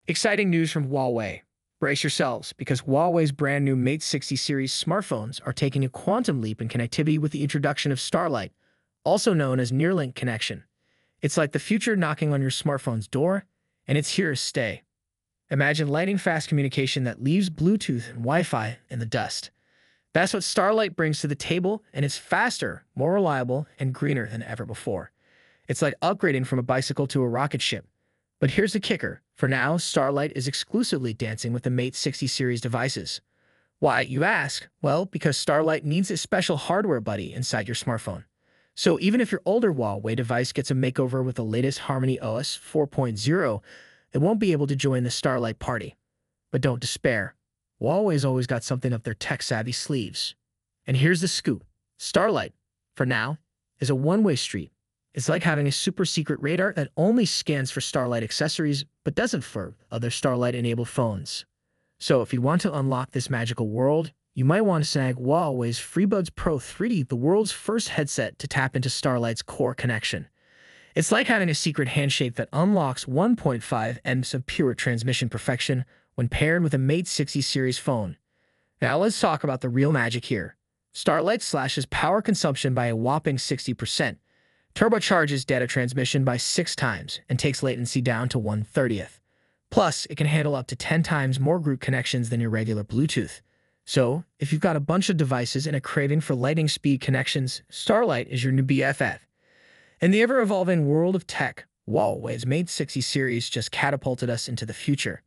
Exciting news from Huawei. Brace yourselves, because Huawei's brand new Mate 60 series smartphones are taking a quantum leap in connectivity with the introduction of Starlight, also known as Nearlink connection. It's like the future knocking on your smartphone's door, and it's here to stay. Imagine lightning-fast communication that leaves Bluetooth and Wi-Fi in the dust. That's what Starlight brings to the table, and it's faster, more reliable, and greener than ever before. It's like upgrading from a bicycle to a rocket ship. But here's the kicker. For now, Starlight is exclusively dancing with the Mate 60 series devices. Why, you ask? Well, because Starlight needs a special hardware buddy inside your smartphone. So even if your older Huawei device gets a makeover with the latest Harmony OS 4.0, it won't be able to join the Starlight party. But don't despair. Huawei's always got something up their tech-savvy sleeves. And here's the scoop. Starlight, for now, is a one-way street. It's like having a super-secret radar that only scans for Starlight accessories but doesn't for other Starlight-enabled phones. So if you want to unlock this magical world, you might want to snag Huawei's FreeBuds Pro 3D, the world's first headset to tap into Starlight's core connection. It's like having a secret handshake that unlocks 1.5 Ms of pure transmission perfection when paired with a Mate 60 series phone. Now let's talk about the real magic here. Starlight slashes power consumption by a whopping 60%, turbocharges data transmission by 6 times, and takes latency down to 1/30th. Plus, it can handle up to 10 times more group connections than your regular Bluetooth. So, if you've got a bunch of devices and a craving for lightning speed connections, Starlight is your new BFF. In the ever-evolving world of tech, Huawei's Mate 60 series just catapulted us into the future.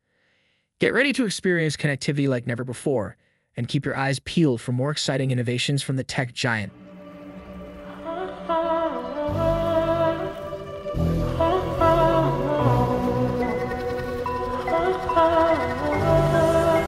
Get ready to experience connectivity like never before, and keep your eyes peeled for more exciting innovations from the tech giant.